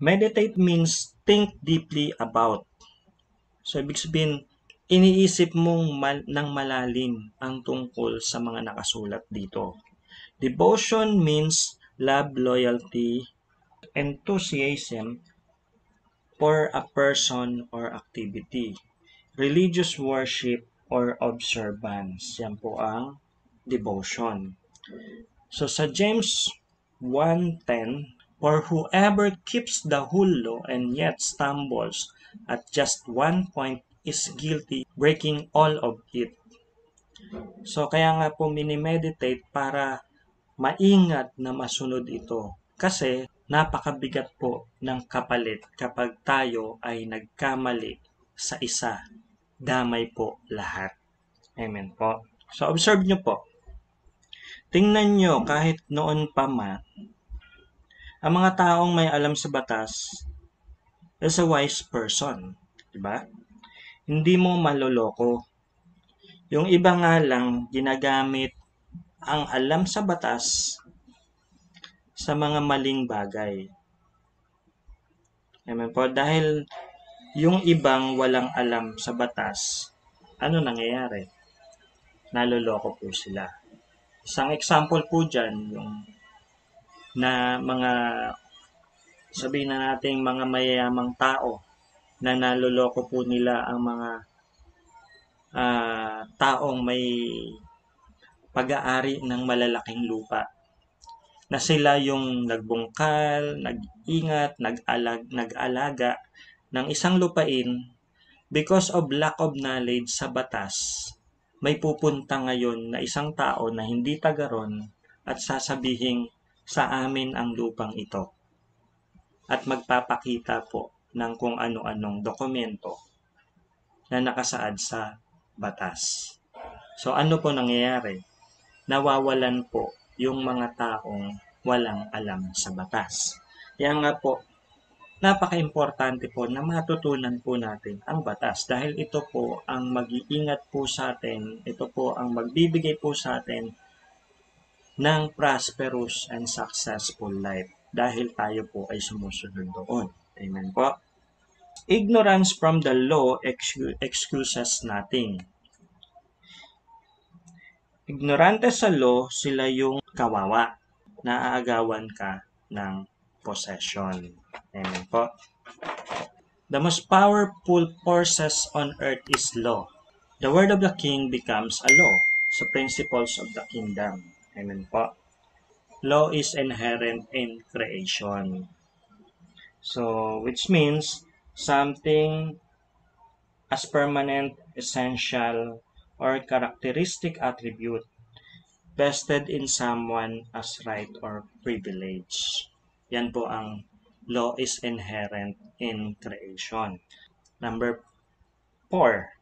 Meditate means think deeply about. So, ibig sabihin, iniisip mong ng malalim ang tungkol sa mga nakasulat dito. Devotion means love, loyalty, enthusiasm for a person or activity. Religious worship or observance. Yan po ang devotion. So sa James 1:10, for whoever keeps the whole law and yet stumbles at just one point is guilty breaking all of it. So kaya nga po minimeditate para maingat na masunod ito. Kasi napakabigat po ng kapalit kapag tayo ay nagkamali sa isa. Damay po lahat. Amen po. So observe nyo po. Tingnan nyo kahit noon pa man, ang mga taong may alam sa batas is a wise person. Diba? Hindi mo maloloko. Yung iba nga lang ginagamit ang alam sa batas sa mga maling bagay. Amen po. Dahil yung ibang walang alam sa batas, ano nangyayari? Naloloko po sila. Isang example po dyan, yung na mga sabihin na natin mga mayayamang tao na naloloko po nila ang mga taong may pag-aari ng malalaking lupa. Na sila yung nagbungkal, nag-ingat, nag-alaga ng isang lupain because of lack of knowledge sa batas. May pupunta ngayon na isang tao na hindi taga ron at sasabihin sa amin ang lupang ito. At magpapakita po ng kung ano-anong dokumento na nakasaad sa batas. So ano po nangyayari? Nawawalan po yung mga taong walang alam sa batas. Kaya nga po, napaka-importante po na matutunan po natin ang batas dahil ito po ang mag-iingat po sa atin, ito po ang magbibigay po sa atin ng prosperous and successful life dahil tayo po ay sumusunod doon. Amen po. Ignorance from the law excuses nothing. Ignorante sa law, sila yung kawawa. Naaagawan ka ng possession. Amen po. The most powerful forces on earth is law. The word of the king becomes a law. So principles of the kingdom. Amen po. Law is inherent in creation. So which means something as permanent, essential, or characteristic attribute vested in someone as right or privilege. Yan po ang law is inherent in creation. Number 4,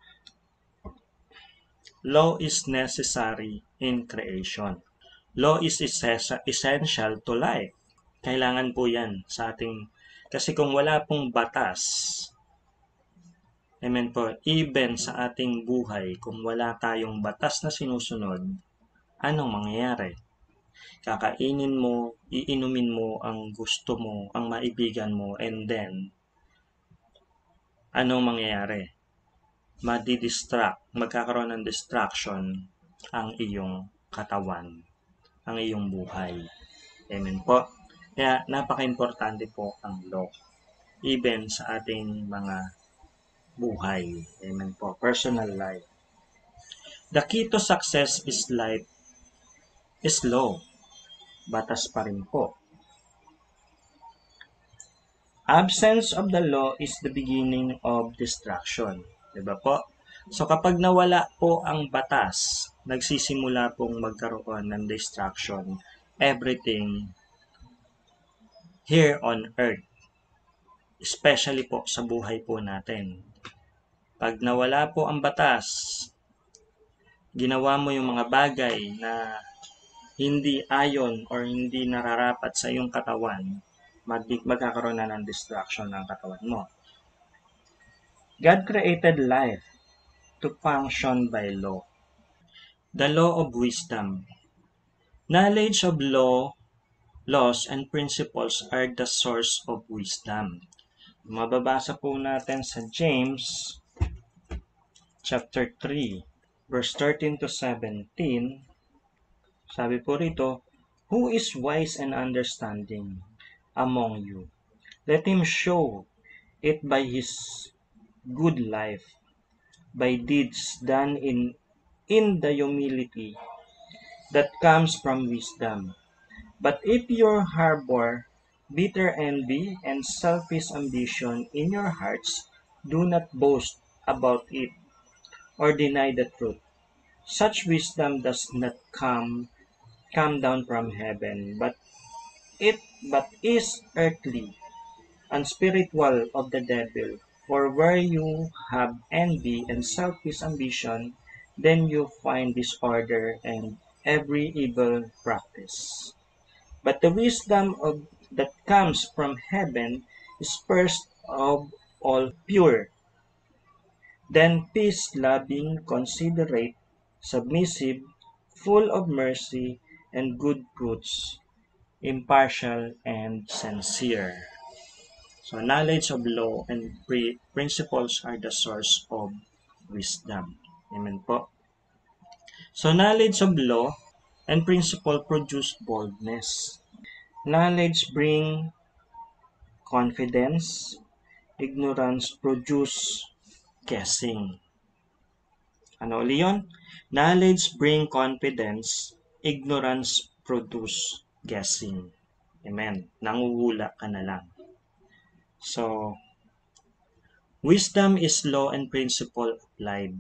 law is necessary in creation. Law is essential to life. Kailangan po yan sa ating, kasi kung wala pong batas, amen po, even sa ating buhay, kung wala tayong batas na sinusunod, anong mangyayari? Kakainin mo, iinumin mo ang gusto mo, ang maibigan mo, and then, anong mangyayari? Madi-distract, magkakaroon ng distraction ang iyong katawan, ang iyong buhay. Amen po. Kaya napaka-importante po ang law, even sa ating mga buhay. Amen po. Personal life. The key to success is life is law. Batas pa rin po. Absence of the law is the beginning of destruction. Diba po? So kapag nawala po ang batas, nagsisimula pong magkaroon ng destruction, everything here on earth. Especially po sa buhay po natin. Pag nawala po ang batas, ginawa mo yung mga bagay na hindi ayon or hindi nararapat sa iyong katawan, magkakaroon na ng destruction ng katawan mo. God created life to function by law. The law of wisdom. Knowledge of law laws, and principles are the source of wisdom. Mababasa po natin sa James chapter 3, verse 13 to 17. Sabi po rito, "Who is wise and understanding among you? Let him show it by his good life, by deeds done in the humility that comes from wisdom. But if you harbor bitter envy and selfish ambition in your hearts, do not boast about it or deny the truth. Such wisdom does not come down from heaven, it but is earthly, unspiritual of the devil. For where you have envy and selfish ambition, then you find disorder and every evil practice. But the wisdom that comes from heaven is first of all pure, then peace-loving, considerate, submissive, full of mercy and good fruits, impartial and sincere." So knowledge of law and principles are the source of wisdom. Amen po. So knowledge of law and principle produce boldness. Knowledge bring confidence. Ignorance produce guessing. Ano uli yun? Knowledge bring confidence. Ignorance produce guessing. Amen. Nanguhula ka na lang. So, wisdom is law and principle applied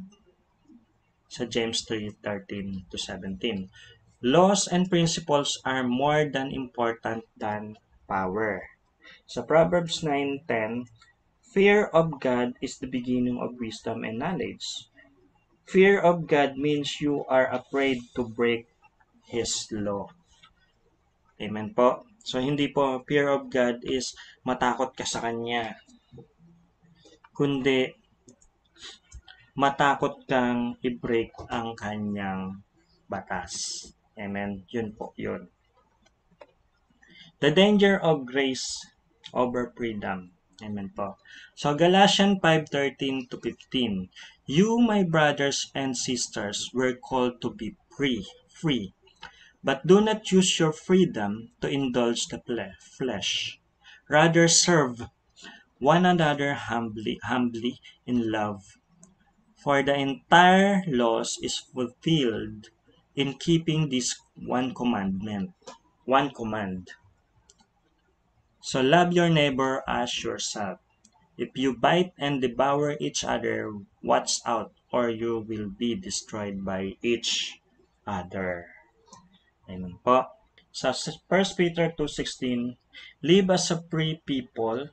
sa James 3:13 to 17. Laws and principles are more than important than power. Sa Proverbs 9:10, fear of God is the beginning of wisdom and knowledge. Fear of God means you are afraid to break His law. Amen po. So, hindi po fear of God is matakot ka sa Kanya, kundi matakot kang i-break ang Kanyang batas. Amen. Yun po, yun. The danger of grace over freedom. Amen po. So, Galatians 5:13 to 15. You, my brothers and sisters, were called to be free. But do not use your freedom to indulge the flesh. Rather serve one another humbly in love. For the entire law is fulfilled in keeping this one commandment. One command. So love your neighbor as yourself. If you bite and devour each other, watch out, or you will be destroyed by each other. Amen po. Sa 1 Peter 2:16, live as a free people,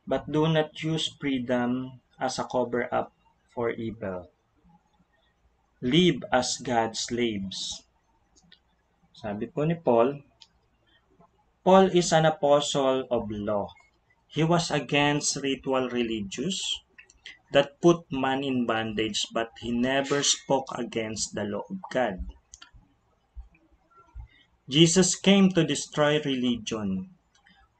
but do not use freedom as a cover-up for evil. Live as God's slaves. Sabi po ni Paul is an apostle of law. He was against ritual religious that put man in bondage, but he never spoke against the law of God. Jesus came to destroy religion,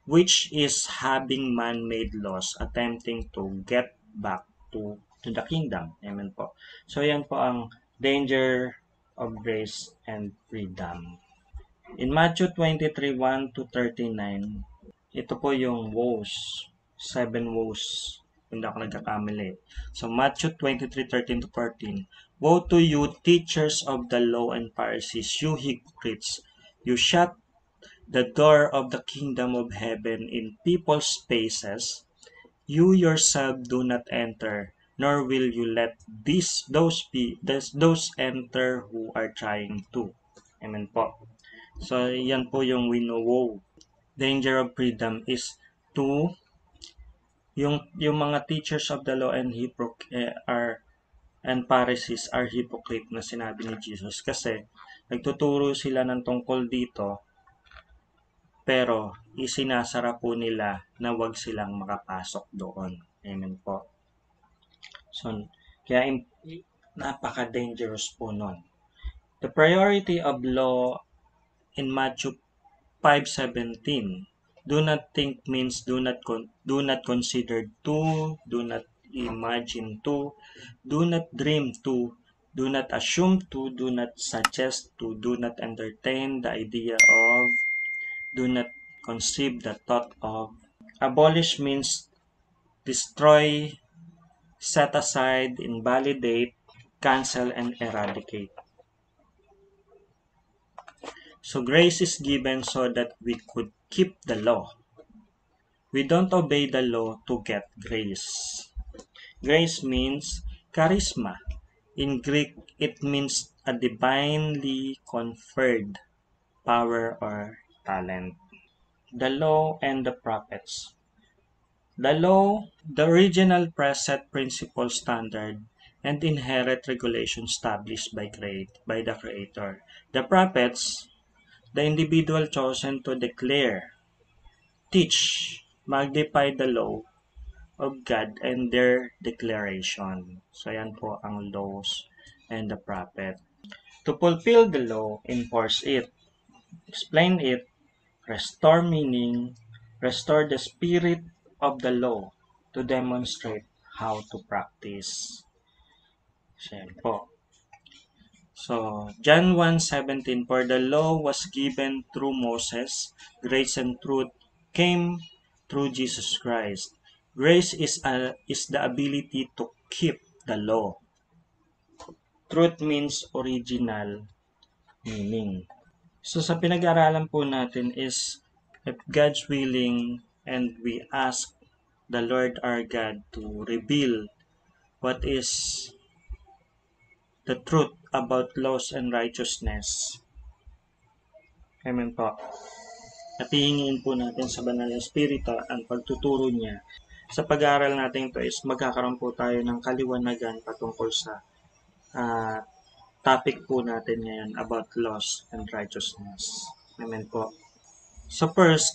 which is having man-made laws attempting to get back to the kingdom. Amen po. So yan po ang danger of grace and freedom. In Matthew 23:1 to 39, ito po yung woes, 7 woes. Hindi ako nagkakamali. So Matthew 23:13 to 14. Woe to you, teachers of the law and Pharisees, you hypocrites! You shut the door of the kingdom of heaven in people's faces. You yourself do not enter, nor will you let those enter who are trying to. Amen po. So, yan po yung wino-woe. Danger of freedom is to yung mga teachers of the law and Pharisees are hypocrite na sinabi ni Jesus kasi nagtuturo sila ng tungkol dito pero isinasara po nila na wag silang makapasok doon. Amen po. So, kaya napaka-dangerous po nun. The priority of law in Matthew 5:17. Do not think means do not consider to, do not imagine to, do not dream to, do not assume to, do not suggest to, do not entertain the idea of, do not conceive the thought of. Abolish means destroy, set aside, invalidate, cancel, and eradicate. So grace is given so that we could keep the law. We don't obey the law to get grace. Grace means charisma. In Greek, it means a divinely conferred power or talent. The law and the prophets. The law, the original preset principle standard, and inherent regulation established by the Creator. The prophets, the individual chosen to declare, teach, magnify the law of God and their declaration. So yan po ang laws and the prophet. To fulfill the law, enforce it, explain it, restore meaning, restore the spirit of the law to demonstrate how to practice. So yan po. So, John 1:17, for the law was given through Moses, grace and truth came through Jesus Christ. Grace is the ability to keep the law. Truth means original meaning. So, sa pinag-aaralan po natin is, if God's willing and we ask the Lord our God to reveal what is the truth about laws and righteousness. Amen po. At hihingin po natin sa Banal na Espiritu ang pagtuturo niya. Sa pag-aaral natin ito is magkakaroon po tayo ng kaliwanagan patungkol sa topic po natin ngayon about laws and righteousness. Amen po. So first,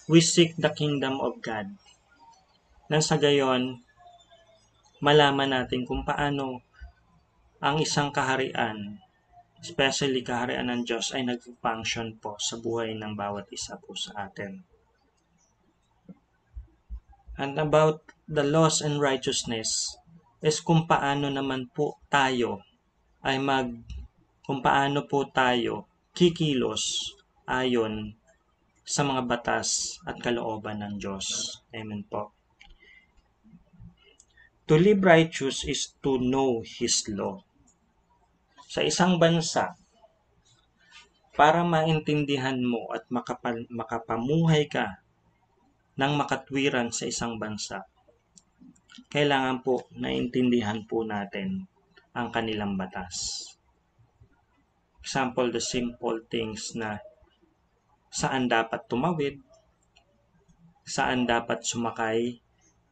we seek the kingdom of God. Nang sa gayon, malaman natin kung paano ang isang kaharian, especially kaharian ng Diyos, ay nag-function po sa buhay ng bawat isa po sa atin. And about the laws and righteousness is kung paano naman po tayo kung paano po tayo kikilos ayon sa mga batas at kalooban ng Diyos. Amen po. To live righteous is to know His law. Sa isang bansa, para maintindihan mo at makapamuhay ka ng makatwiran sa isang bansa, kailangan po naintindihan po natin ang kanilang batas. Example, the simple things na saan dapat tumawid, saan dapat sumakay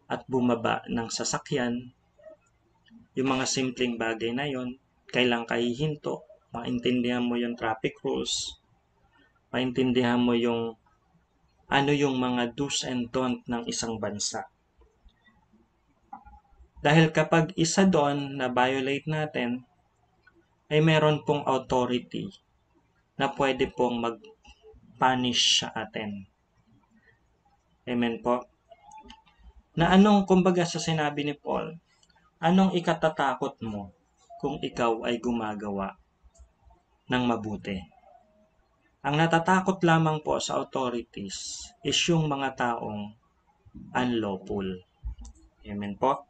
at bumaba ng sasakyan, yung mga simpleng bagay na yon, kailang kahihinto, maintindihan mo yung traffic rules, maintindihan mo yung ano yung mga do's and don't ng isang bansa. Dahil kapag isa doon na violate natin, ay meron pong authority na pwede pong mag-punish sa atin. Amen po. Na kumbaga sa sinabi ni Paul, anong ikatatakot mo kung ikaw ay gumagawa ng mabuti? Ang natatakot lamang po sa authorities is yung mga taong unlawful. Amen po.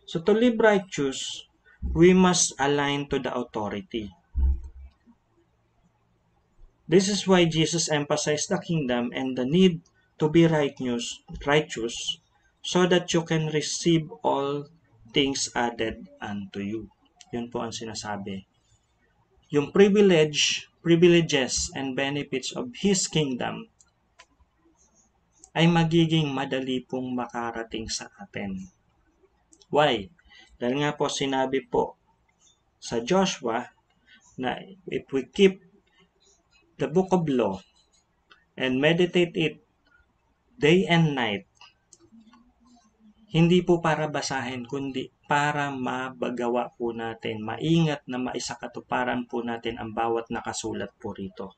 So to live righteous, we must align to the authority. This is why Jesus emphasized the kingdom and the need to be righteous so that you can receive all things added unto you. Yun po ang sinasabi. Yung privileges and benefits of His kingdom ay magiging madali pong makarating sa atin. Why? Dahil nga po sinabi po sa Joshua na if we keep the book of law and meditate it day and night, hindi po para basahin, kundi para mabagawa po natin, maingat na maisakatuparan po natin ang bawat nakasulat po rito.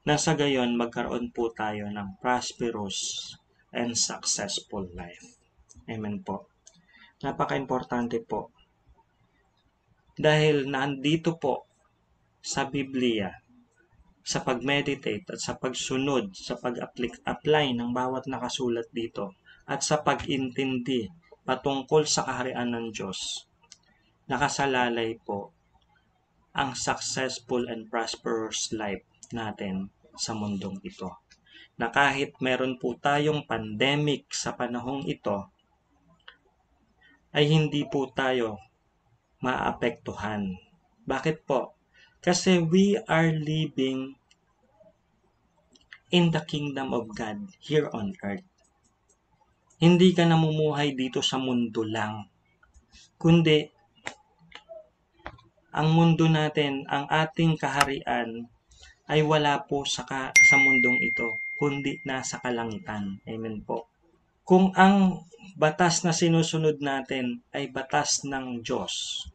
na sa gayon magkaroon po tayo ng prosperous and successful life. Amen po. Napaka-importante po. Dahil nandito po sa Biblia, sa pag-meditate at sa pagsunod, sa pag-apply ng bawat nakasulat dito, at sa pag-intindi patungkol sa kaharian ng Diyos, nakasalalay po ang successful and prosperous life natin sa mundong ito. Na kahit meron po tayong pandemic sa panahong ito, ay hindi po tayo maapektuhan. Bakit po? Kasi we are living in the kingdom of God here on earth. Hindi ka namumuhay dito sa mundo lang, kundi ang mundo natin, ang ating kaharian ay wala po sa mundong ito, kundi nasa kalangitan. Amen po. Kung ang batas na sinusunod natin ay batas ng Diyos,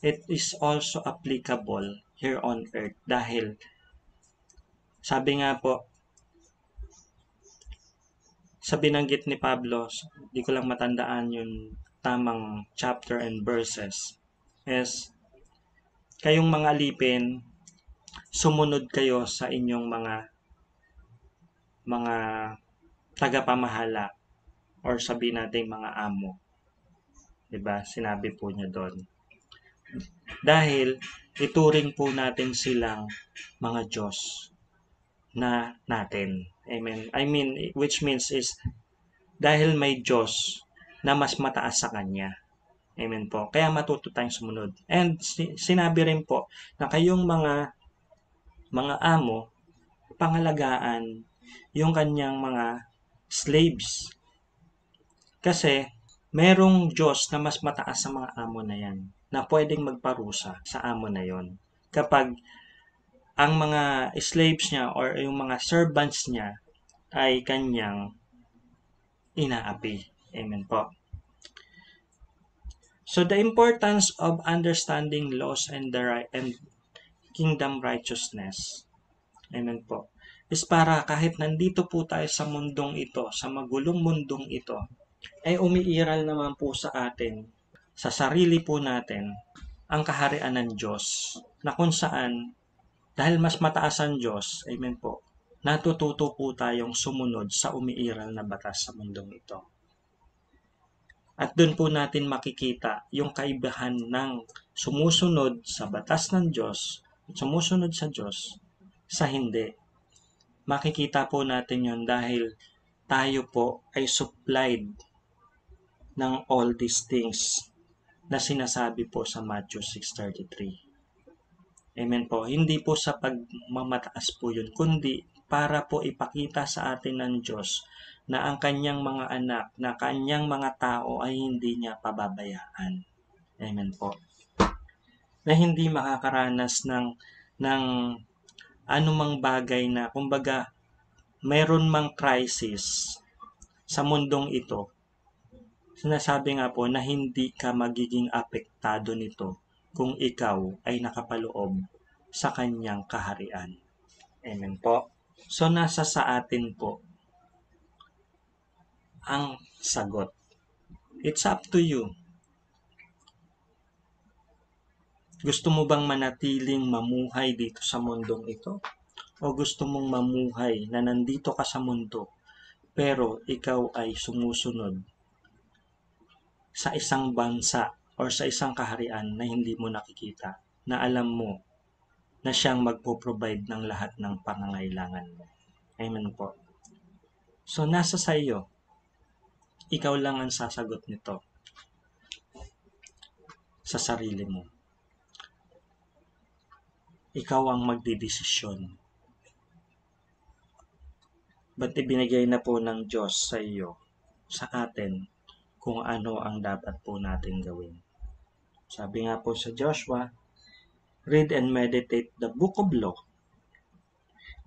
it is also applicable here on earth dahil sabi nga po, sa binanggit ni Pablo, di ko lang matandaan yung tamang chapter and verses, is kayong mga alipin, sumunod kayo sa inyong mga tagapamahala or sabihin natin mga amo. 'Di ba? Sinabi po niya doon. Dahil ituring po natin silang mga Diyos na natin. Amen. Which means is dahil may Diyos na mas mataas sa Kanya. Amen po. Kaya matuto tayong sumunod. And sinabi rin po na kayong mga amo, pangalagaan yung kanyang mga slaves. Kasi merong Diyos na mas mataas sa mga amo na yan na pwedeng magparusa sa amo na yon. Kapag ang mga slaves niya or yung mga servants niya ay kanyang inaapi. Amen po. So the importance of understanding laws and kingdom righteousness, amen po, is para kahit nandito po tayo sa mundong ito, sa magulong mundong ito, ay umiiral naman po sa atin, sa sarili po natin, ang kaharian ng Diyos, na kung saan, dahil mas mataas ang Diyos, amen po, natututo po tayong sumunod sa umiiral na batas sa mundong ito. At doon po natin makikita yung kaibahan ng sumusunod sa batas ng Diyos, sumusunod sa Diyos, sa hindi. Makikita po natin yun dahil tayo po ay supplied ng all these things na sinasabi po sa Matthew 6:33. Amen po. Hindi po sa pagmamataas po yun, kundi para po ipakita sa atin ng Diyos na ang kanyang mga anak, na kanyang mga tao ay hindi niya pababayaan. Amen po. Na hindi makakaranas ng anumang bagay na, kumbaga, mayroon mang crisis sa mundong ito. Sinasabi nga po na hindi ka magiging apektado nito kung ikaw ay nakapaloob sa kanyang kaharian. Amen po. So, nasa sa atin po ang sagot. It's up to you. Gusto mo bang manatiling mamuhay dito sa mundong ito? O gusto mong mamuhay na nandito ka sa mundo, pero ikaw ay sumusunod sa isang bansa or sa isang kaharian na hindi mo nakikita, na alam mo na siyang magpo-provide ng lahat ng pangangailangan mo. Amen po. So, nasa sa iyo. Ikaw lang ang sasagot nito sa sarili mo. Ikaw ang magdidesisyon. Ba't ibinigay na po ng Diyos sa iyo, sa atin, kung ano ang dapat po natin gawin. Sabi nga po sa Joshua, read and meditate the book of law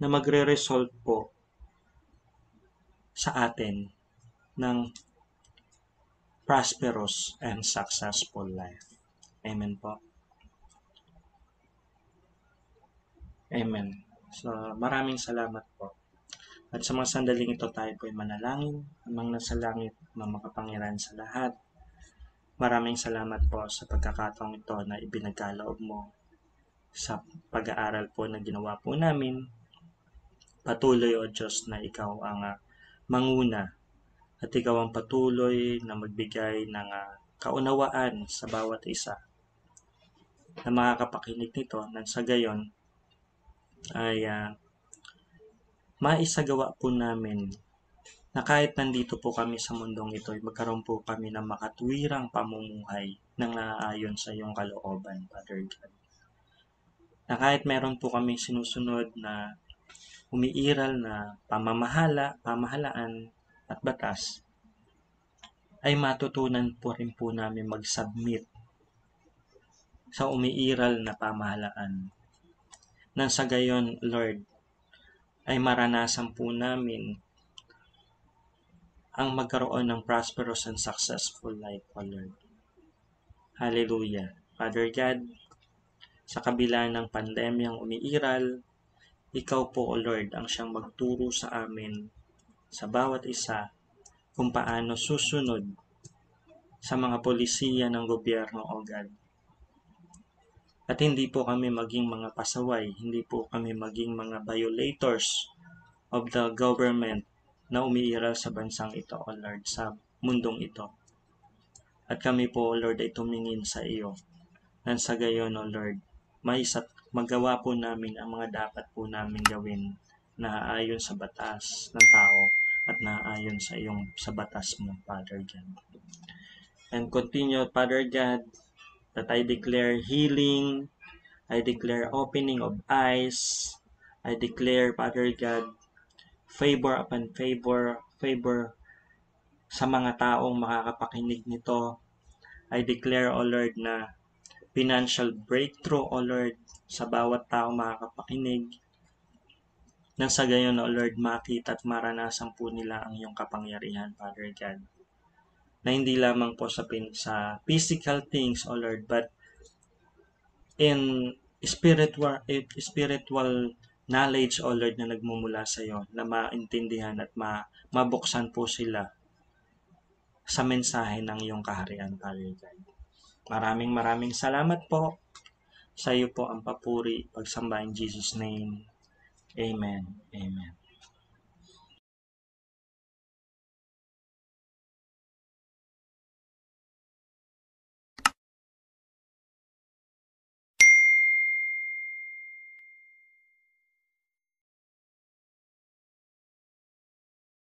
na magre-result po sa atin ng prosperous and successful life. Amen po. Amen. So, maraming salamat po. At sa mga sandaling ito tayo po ay manalangin. Amang nasa langit, makapangyarihan sa lahat. Maraming salamat po sa pagkakataong ito na ibinagkaloob mo sa pag-aaral po na ginawa po namin. Patuloy o Diyos na ikaw ang manguna at ikaw ang patuloy na magbigay ng kaunawaan sa bawat isa na makakapakinig nito nang sa gayon ay maisagawa po namin na kahit nandito po kami sa mundong ito, magkaroon po kami ng makatwirang pamumuhay ng naaayon sa iyong kalooban, Father God. Na kahit meron po kami sinusunod na umiiral na pamahalaan at batas, ay matutunan po rin po namin mag-submit sa umiiral na pamahalaan. Nang sa gayon, Lord, ay maranasan po namin ang magkaroon ng prosperous and successful life, O Lord. Hallelujah. Father God, sa kabila ng pandemyang umiiral, ikaw po, O Lord, ang siyang magturo sa amin sa bawat isa kung paano susunod sa mga polisiya ng gobyerno, O God. At hindi po kami maging mga pasaway, hindi po kami maging mga violators of the government na umiiral sa bansang ito, O Lord, sa mundong ito. At kami po, O Lord, ay tumingin sa iyo. Nang sa gayon, O Lord, magawa po namin ang mga dapat po namin gawin na ayon sa batas ng tao at naayon sa batas mo, Father God. And continue, Father God, that I declare healing, I declare opening of eyes, I declare, Father God, favor upon favor sa mga taong makakapakinig nito. I declare, O Lord, na financial breakthrough, O Lord, sa bawat taong makakapakinig. Nang sa gayon, O Lord, makita at maranasan po nila ang iyong kapangyarihan, Father God. Na hindi lamang po sa physical things, O Lord, but in spiritual knowledge, O Lord, na nagmumula sa iyo, na maintindihan at mabuksan po sila sa mensahe ng iyong kaharian, Father God. Maraming salamat po. Sa iyo po ang papuri, pagsamba in Jesus' name. Amen. Amen.